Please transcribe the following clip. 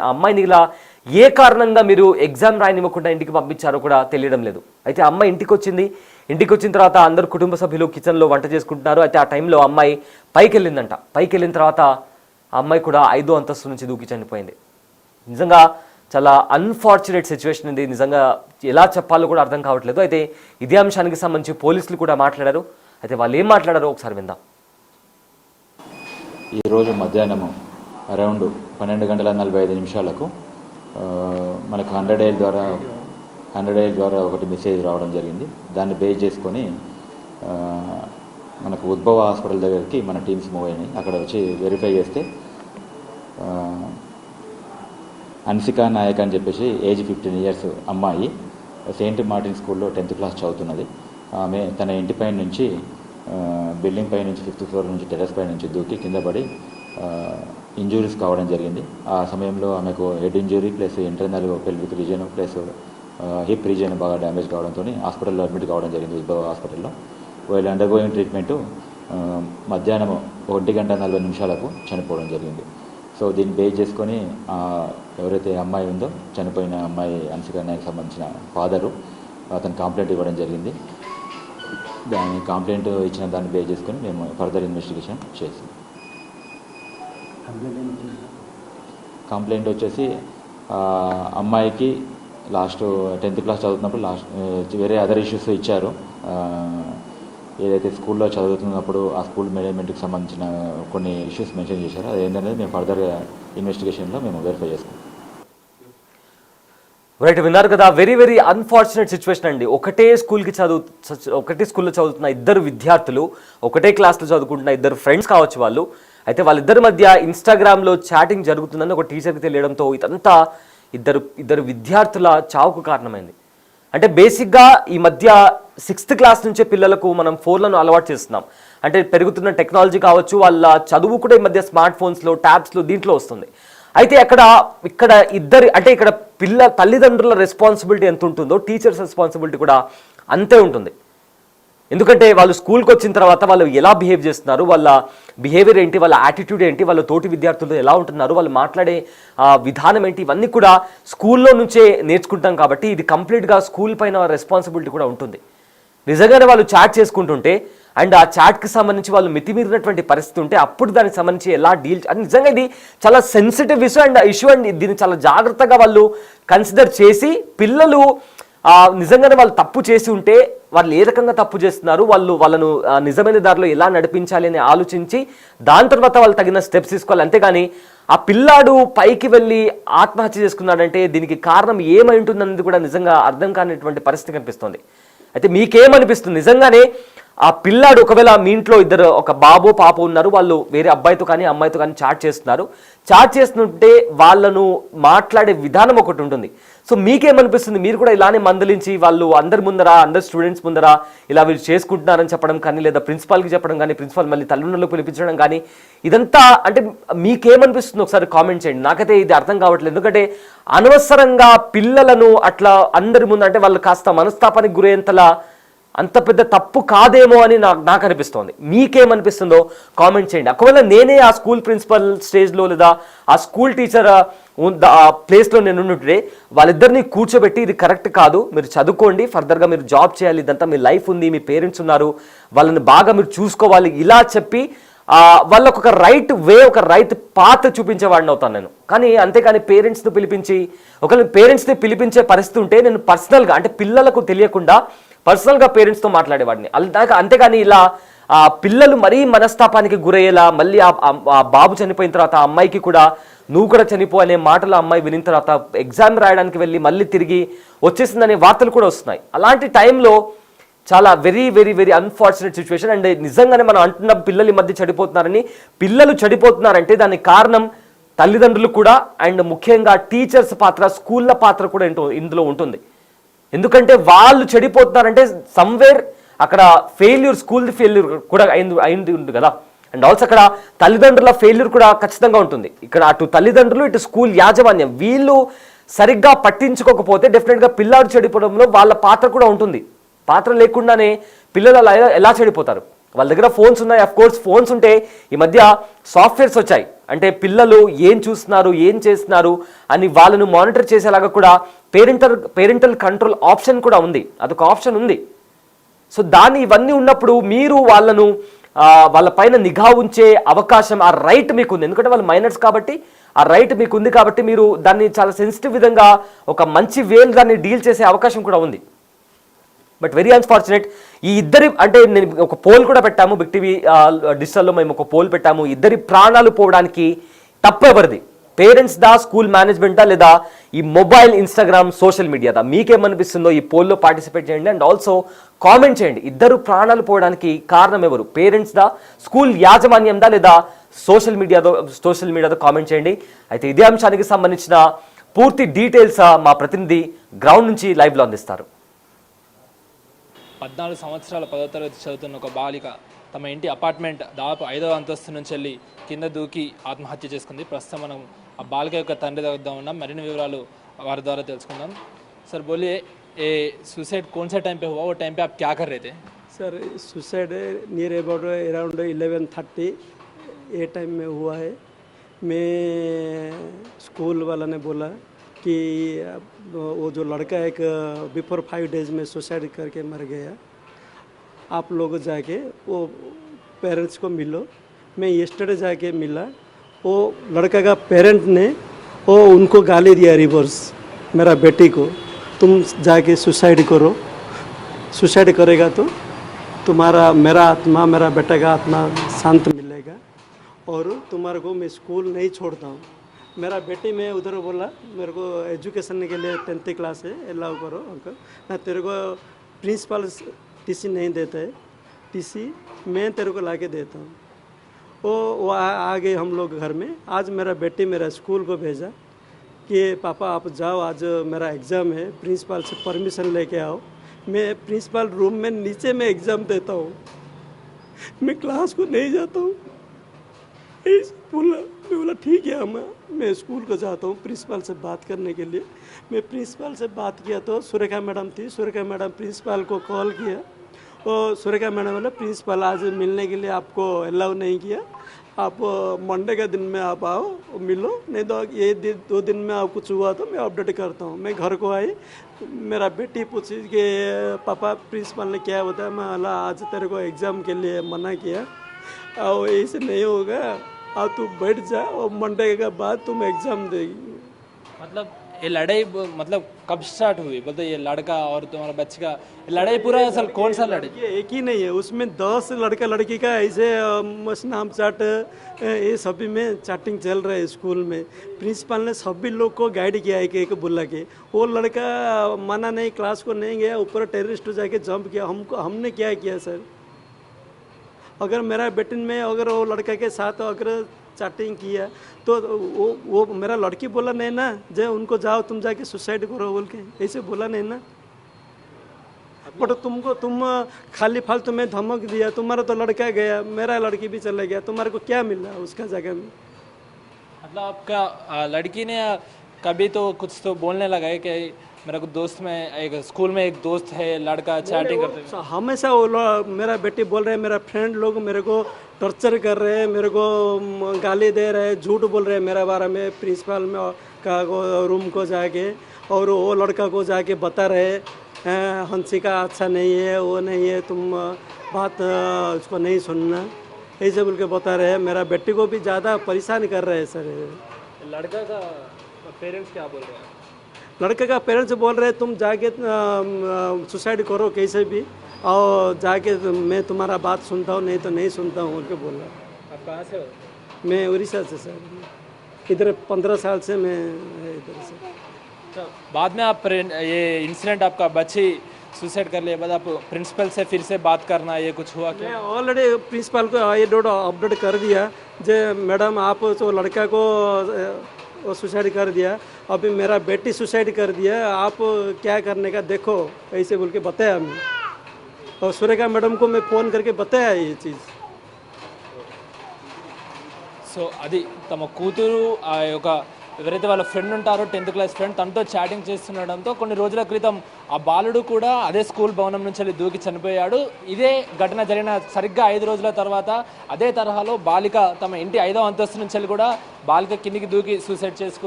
ఆ అమ్మాయిని ఇలా ఏ కారణంగా మీరు ఎగ్జామ్ రాయనివ్వకుండా ఇంటికి పంపించారో కూడా తెలియడం లేదు. అయితే అమ్మాయి ఇంటికి వచ్చిన తర్వాత అందరు కుటుంబ సభ్యులు కిచెన్లో వంట చేసుకుంటున్నారు. అయితే ఆ టైంలో అమ్మాయి పైకి వెళ్ళిన తర్వాత ఆ అమ్మాయి కూడా 5వ అంతస్తు నుంచి దూకి చనిపోయింది. నిజంగా చాలా అన్ఫార్చునేట్ సిచ్యువేషన్ ఇది. నిజంగా ఎలా చెప్పాలో కూడా అర్థం కావట్లేదు. అయితే ఇదే అంశానికి సంబంధించి పోలీసులు కూడా మాట్లాడారు. అయితే వాళ్ళు ఏం మాట్లాడారో ఒకసారి విందాం. ఈరోజు మధ్యాహ్నం అరౌండ్ 12:45 మనకు 100 డైల్ ద్వారా ఒకటి మెసేజ్ రావడం జరిగింది. దాన్ని బేస్ చేసుకొని మనకు ఉద్భవ హాస్పిటల్ దగ్గరికి మన టీమ్స్ మూవ్ అయినాయి. అక్కడ వచ్చి వెరిఫై చేస్తే అన్సికా నాయక్ అని చెప్పేసి ఏజ్ 15 years అమ్మాయి సెయింట్ మార్టిన్ స్కూల్లో 10th class చదువుతున్నది. ఆమె తన ఇంటి పైన నుంచి బిల్డింగ్ పై నుంచి 5th floor నుంచి టెర్రస్ పై నుంచి దూకి కింద పడి ఇంజురీస్ కావడం జరిగింది. ఆ సమయంలో ఆమెకు head injury plus internal pelvic region plus hip region బాగా డ్యామేజ్ కావడంతో హాస్పిటల్లో అడ్మిట్ కావడం జరిగింది. ఉద్భవ హాస్పిటల్లో వీళ్ళు అండర్గోయింగ్ ట్రీట్మెంటు మధ్యాహ్నం 1:40 చనిపోవడం జరిగింది. సో దీన్ని బేస్ చేసుకొని ఎవరైతే అమ్మాయి ఉందో చనిపోయిన అమ్మాయి అన్సికా నాయక్ సంబంధించిన ఫాదరు అతను కంప్లైంట్ ఇవ్వడం జరిగింది. దాని కంప్లైంట్ ఇచ్చిన దాన్ని బేస్ చేసుకొని మేము ఫర్దర్ ఇన్వెస్టిగేషన్ చేసాం. కంప్లైంట్ వచ్చేసి అమ్మాయికి లాస్ట్ 10th class చదువుతున్నప్పుడు వేరే అదర్ ఇష్యూస్ ఇచ్చారు. ఏదైతే స్కూల్లో చదువుతున్నప్పుడు ఆ స్కూల్ మేనేజ్మెంట్కి సంబంధించిన కొన్ని ఇష్యూస్ మెన్షన్ చేశారో అదేంటనేది మేము ఫర్దర్ ఇన్వెస్టిగేషన్లో మేము వెరిఫై చేసుకుంటాం. రైట్, విన్నారు కదా. వెరీ వెరీ అన్ఫార్చునేట్ సిచ్యువేషన్ అండి. ఒకటే స్కూల్లో చదువుతున్న ఇద్దరు విద్యార్థులు, ఒకటే క్లాస్లో చదువుకుంటున్న ఇద్దరు ఫ్రెండ్స్ కావచ్చు వాళ్ళు. అయితే వాళ్ళిద్దరి మధ్య ఇన్స్టాగ్రామ్లో చాటింగ్ జరుగుతుందని ఒక టీచర్కి తెలియడంతో ఇదంతా ఇద్దరు విద్యార్థుల చావుకు కారణమైంది. అంటే బేసిక్గా ఈ మధ్య 6th class నుంచే పిల్లలకు మనం ఫోన్లను అలవాటు చేస్తున్నాం. అంటే పెరుగుతున్న టెక్నాలజీ కావచ్చు, వాళ్ళ చదువు కూడా ఈ మధ్య స్మార్ట్ ఫోన్స్లో, ట్యాబ్స్లో దీంట్లో వస్తుంది. అయితే ఇక్కడ తల్లిదండ్రుల రెస్పాన్సిబిలిటీ ఎంత ఉంటుందో టీచర్స్ రెస్పాన్సిబిలిటీ కూడా అంతే ఉంటుంది. ఎందుకంటే వాళ్ళు స్కూల్కి వచ్చిన తర్వాత వాళ్ళు ఎలా బిహేవ్ చేస్తున్నారు, వాళ్ళ బిహేవియర్ ఏంటి, వాళ్ళ యాటిట్యూడ్ ఏంటి, వాళ్ళ తోటి విద్యార్థులు ఎలా ఉంటున్నారు, వాళ్ళు మాట్లాడే విధానం ఏంటి, ఇవన్నీ కూడా స్కూల్లో నుంచే నేర్చుకుంటాం. కాబట్టి ఇది కంప్లీట్గా స్కూల్ పైన రెస్పాన్సిబిలిటీ కూడా ఉంటుంది. నిజంగానే వాళ్ళు చాట్ చేసుకుంటుంటే అండ్ ఆ చాట్కి సంబంధించి వాళ్ళు మితిమీరినటువంటి పరిస్థితి ఉంటే అప్పుడు దానికి సంబంధించి ఎలా డీల్ అని నిజంగా ఇది చాలా సెన్సిటివ్ ఇష్యూ అండ్ దీన్ని చాలా జాగ్రత్తగా వాళ్ళు కన్సిడర్ చేసి పిల్లలు నిజంగానే వాళ్ళు తప్పు చేసి ఉంటే వాళ్ళు ఏ రకంగా తప్పు చేస్తున్నారు, వాళ్ళను నిజమైన దారిలో ఎలా నడిపించాలి అని ఆలోచించి దాని తర్వాత వాళ్ళు తగిన స్టెప్స్ తీసుకోవాలి. అంతేగాని ఆ పిల్లాడు పైకి వెళ్ళి ఆత్మహత్య చేసుకున్నాడంటే దీనికి కారణం ఏమై ఉంటుందనేది కూడా నిజంగా అర్థం కానిటువంటి పరిస్థితి కనిపిస్తుంది. అయితే మీకేమనిపిస్తుంది? నిజంగానే ఆ పిల్లాడు ఒకవేళ మీ ఇంట్లో ఒక బాబు పాప ఉన్నారు, వాళ్ళు వేరే అబ్బాయితో కానీ అమ్మాయితో కానీ చాట్ చేస్తుంటే వాళ్ళను మాట్లాడే విధానం ఒకటి ఉంటుంది. సో మీకేమనిపిస్తుంది? మీరు కూడా ఇలానే మందలించి వాళ్ళు అందరు స్టూడెంట్స్ ముందర ఇలా వీళ్ళు చేసుకుంటున్నారని చెప్పడం కానీ, లేదా ప్రిన్సిపాల్కి చెప్పడం కానీ, ప్రిన్సిపాల్ మళ్ళీ తల్లిదండ్రులకు పిలిపించడం కానీ, ఇదంతా అంటే మీకేమనిపిస్తుంది ఒకసారి కామెంట్ చేయండి. నాకైతే ఇది అర్థం కావట్లేదు. ఎందుకంటే అనవసరంగా పిల్లలను అట్లా అందరి ముందు అంటే వాళ్ళు కాస్త మనస్తాపానికి గురయ్యేంతలా అంత పెద్ద తప్పు కాదేమో అని నాకు అనిపిస్తోంది. మీకేమనిపిస్తుందో కామెంట్ చేయండి. ఒకవేళ నేనే ఆ స్కూల్ ప్రిన్సిపల్ స్టేజ్లో లేదా ఆ స్కూల్ టీచర్ ప్లేస్లో నేను ఉంటుంటే వాళ్ళిద్దరిని కూర్చోబెట్టి ఇది కరెక్ట్ కాదు, మీరు చదువుకోండి, ఫర్దర్గా మీరు జాబ్ చేయాలి, ఇదంతా మీ లైఫ్ ఉంది, మీ పేరెంట్స్ ఉన్నారు, వాళ్ళని బాగా మీరు చూసుకోవాలి, ఇలా చెప్పి వాళ్ళకు ఒక రైట్ పాత్ చూపించేవాడిని అవుతాను నేను. కానీ అంతేకాని పేరెంట్స్ని పిలిపించే పరిస్థితి ఉంటే నేను పర్సనల్గా అంటే పిల్లలకు తెలియకుండా పర్సనల్గా పేరెంట్స్తో మాట్లాడేవాడిని. అంతేగాని ఇలా పిల్లలు మరీ మనస్తాపానికి గురయ్యేలా మళ్ళీ ఆ బాబు చనిపోయిన తర్వాత ఆ అమ్మాయికి కూడా నువ్వు కూడా చనిపో అనే మాటలు అమ్మాయి వినిన తర్వాత ఎగ్జామ్ రాయడానికి వెళ్ళి మళ్ళీ తిరిగి వచ్చేసిందనే వార్తలు కూడా వస్తున్నాయి. అలాంటి టైంలో చాలా very very very unfortunate situation. And నిజంగానే మనం అంటున్న పిల్లలు ఈ మధ్య పిల్లలు చనిపోతున్నారంటే దానికి కారణం తల్లిదండ్రులు కూడా అండ్ ముఖ్యంగా టీచర్స్ పాత్ర, స్కూళ్ళ పాత్ర కూడా ఇందులో ఉంటుంది. ఎందుకంటే వాళ్ళు చెడిపోతున్నారంటే సమ్వేర్ అక్కడ స్కూల్ ఫెయిల్యూర్ కూడా అయింది ఉంది కదా. అండ్ ఆల్సో అక్కడ తల్లిదండ్రుల ఫెయిల్యూర్ కూడా ఖచ్చితంగా ఉంటుంది. ఇక్కడ అటు తల్లిదండ్రులు ఇటు స్కూల్ యాజమాన్యం వీళ్ళు సరిగ్గా పట్టించుకోకపోతే డెఫినెట్గా పిల్లాడు చెడిపోవడంలో వాళ్ళ పాత్ర కూడా ఉంటుంది. పాత్ర లేకుండానే పిల్లలు ఎలా చెడిపోతారు? వాళ్ళ దగ్గర ఫోన్స్ ఉన్నాయి. అఫ్ కోర్స్ ఫోన్స్ ఉంటే ఈ మధ్య సాఫ్ట్వేర్స్ వచ్చాయి, అంటే పిల్లలు ఏం చూస్తున్నారు ఏం చేస్తున్నారు అని వాళ్ళను మానిటర్ చేసేలాగా కూడా పేరెంటల్ కంట్రోల్ ఆప్షన్ కూడా ఉంది, అదొక ఆప్షన్ ఉంది. సో ఇవన్నీ ఉన్నప్పుడు మీరు వాళ్ళ పైన నిఘా ఉంచే అవకాశం, ఆ రైట్ మీకు ఉంది. ఎందుకంటే వాళ్ళు మైనర్స్ కాబట్టి ఆ రైట్ మీకు ఉంది, కాబట్టి మీరు దాన్ని చాలా సెన్సిటివ్ విధంగా ఒక మంచి వేలు దాన్ని డీల్ చేసే అవకాశం కూడా ఉంది. బట్ వెరీ అన్ఫార్చునేట్, ఈ ఇద్దరి, అంటే నేను ఒక పోల్ కూడా పెట్టాము బిగ్ టీవీ డిజిటల్లో, మేము ఒక పోల్ పెట్టాము. ఇద్దరి ప్రాణాలు పోవడానికి తప్పు ఎవరిది? పేరెంట్స్ దా, స్కూల్ మేనేజ్మెంటా, లేదా ఈ మొబైల్ ఇన్స్టాగ్రామ్ సోషల్ మీడియాదా? మీకేమనిపిస్తుందో ఈ పోల్లో పార్టిసిపేట్ చేయండి అండ్ ఆల్సో కామెంట్ చేయండి. ఇద్దరు ప్రాణాలు పోవడానికి కారణం ఎవరు? పేరెంట్స్ దా, స్కూల్ యాజమాన్యందా, లేదా సోషల్ మీడియాతో కామెంట్ చేయండి. అయితే ఇదే అంశానికి సంబంధించిన పూర్తి డీటెయిల్స్ మా ప్రతినిధి గ్రౌండ్ నుంచి లైవ్లో అందిస్తారు. 14 సంవత్సరాల 10వ తరగతి చదువుతున్న ఒక బాలిక తమ ఇంటి అపార్ట్మెంట్ దాదాపు 5వ అంతస్తు నుంచి వెళ్ళి కింద దూకి ఆత్మహత్య చేసుకుంది. ప్రస్తుతం మనం ఆ బాలిక యొక్క తండ్రి దగ్గర ఉన్నాం, మరిన్ని వివరాలు వారి ద్వారా తెలుసుకుందాం. सर बोलिए, ये सुसाइड कौन सा टाइम पे हुआ, वो टाइम पे आप क्या कर रहे थे? Sir suicide near about around 11:30 ये टाइम में हुआ है. मैं स्कूल वाला ने बोला कि वो जो लड़का एक बिफोर 5 डेज में सुसाइड करके मर गया, आप लोग जाके वो पेरेंट्स को मिलो. मैं यस्टरडे जाके मिला, वो लड़का का पेरेंट ने वो उनको गाली दिया रिवर्स, मेरा बेटी को, तुम जाके सुसाइड करो, सुसाइड करेगा तो तुम्हारा मेरा आत्मा, मेरा बेटा का आत्मा शांत मिलेगा, और तुम्हारे को मैं स्कूल नहीं छोड़ता हूँ. मेरा बेटी में उधर बोला मेरे को एजुकेशन के लिए 10th क्लास है, अलाउ करो अंकल, ना तेरे को प्रिंसिपल टीसी नहीं देता है, टीसी मैं तेरे को लाके देता हूँ. वो आ गए हम लोग घर में. आज मेरा बेटी मेरा स्कूल को भेजा कि पापा आप जाओ, आज मेरा एग्ज़ाम है, प्रिंसिपल से परमिशन लेके आओ. मैं प्रिंसिपल रूम में नीचे में एग्ज़ाम देता हूँ, मैं क्लास को नहीं जाता हूँ. मैं बोला ठीक है, मैं स्कूल को जाता हूँ प्रिंसिपल से बात करने के लिए. मैं प्रिंसिपल से बात किया तो सुरेखा मैडम थी, सुरेखा मैडम प्रिंसिपल को कॉल किया, और सुरेखा मैडम बोला प्रिंसिपल आज मिलने के लिए आपको अलाउ नहीं किया, आप मंडे के दिन में आप आओ मिलो, नहीं तो ये 2 दिन में आप कुछ हुआ तो मैं अपडेट करता हूँ. मैं घर को आई, मेरा बेटी पूछी कि पापा प्रिंसिपल ने क्या बताया. मैं बोला आज तेरे को एग्ज़ाम के लिए मना किया, और ऐसे नहीं होगा, और तू बैठ जा और मंडे के बाद तुम एग्ज़ाम देगी. मतलब ये लड़ाई मतलब कब स्टार्ट हुई? बोलते ये लड़का और तुम्हारा बच्चे का लड़ाई पूरा असल कौन सा लड़ाई? ये एक ही नहीं है, उसमें 10 लड़का लड़की का ऐसे नाम चाट ये सभी में चैटिंग चल रहा है स्कूल में. प्रिंसिपल ने सभी लोग को गाइड किया है कि एक बुला के, वो लड़का माना नहीं, क्लास को नहीं गया, ऊपर टेररिस्ट जाके जंप किया. हमने क्या किया सर? अगर मेरा बेटन में अगर वो लड़का के साथ अगर चैटिंग किया तो वो मेरा लड़की बोला नहीं ना, जो उनको जाओ तुम जाके सुसाइड करो बोल के, ऐसे बोला नहीं ना. बट तुम खाली फालतू में धमक दिया. तुम्हारा तो लड़का गया, मेरा लड़की भी चला गया, तुम्हारे को क्या मिला उसका जगह में? मतलब आपका लड़की ने कभी तो कुछ तो बोलने लगा है कि मेरा को दोस्त में एक स्कूल में एक दोस्त है लड़का चैटिंग करते हुए? हमेशा वो मेरा बेटी बोल रहे हैं, मेरा फ्रेंड लोग मेरे को टॉर्चर कर रहे हैं, मेरे को गाली दे रहे हैं, झूठ बोल रहे हैं मेरे बारे में. प्रिंसिपल में का रूम को जाके और वो लड़का को जाके बता रहे हंसिका अच्छा नहीं है, वो नहीं है, तुम बात उसको नहीं सुनना, ऐसे बोल के बता रहे हैं. मेरा बेटी को भी ज़्यादा परेशान कर रहे हैं सर. लड़का का पेरेंट्स क्या बोल रहे हैं? लड़के का पेरेंट्स बोल रहे हैं तुम जाके सुसाइड करो कैसे भी, और जाके मैं तुम्हारा बात सुनता हूँ, नहीं तो नहीं सुनता हूँ बोल के बोल रहा. आप कहाँ से हो? मैं उड़ीसा से सर, इधर 15 साल से मैं इधर से. तो बाद में आप ये इंसिडेंट आपका बच्ची सुसाइड कर लिया बाद आप प्रिंसिपल से फिर से बात करना ये कुछ हुआ क्या? मैं ऑलरेडी प्रिंसिपल को ये अपडेट कर दिया जे मैडम आप तो लड़का को सुसाइड कर दिया, अभी मेरा बेटी सुसाइड कर दिया, आप क्या करने का देखो, ऐसे बोल के बताया मैं. और सुरेखा मैडम को मैं फ़ोन करके बताया ये चीज़. సో అది తమ కూతురు ఆ యొక్క ఎవరైతే వాళ్ళ ఫ్రెండ్ ఉంటారో 10th క్లాస్ ఫ్రెండ్ తనతో చాటింగ్ చేస్తుండడంతో కొన్ని రోజుల క్రితం ఆ బాలుడు కూడా అదే స్కూల్ భవనం నుంచి వెళ్ళి దూకి చనిపోయాడు. ఇదే ఘటన జరిగిన సరిగ్గా 5 రోజుల తర్వాత అదే తరహాలో బాలిక తమ ఇంటి 5వ అంతస్తు నుంచి వెళ్ళి కూడా బాలిక కిందికి దూకి సూసైడ్ చేసుకుంది.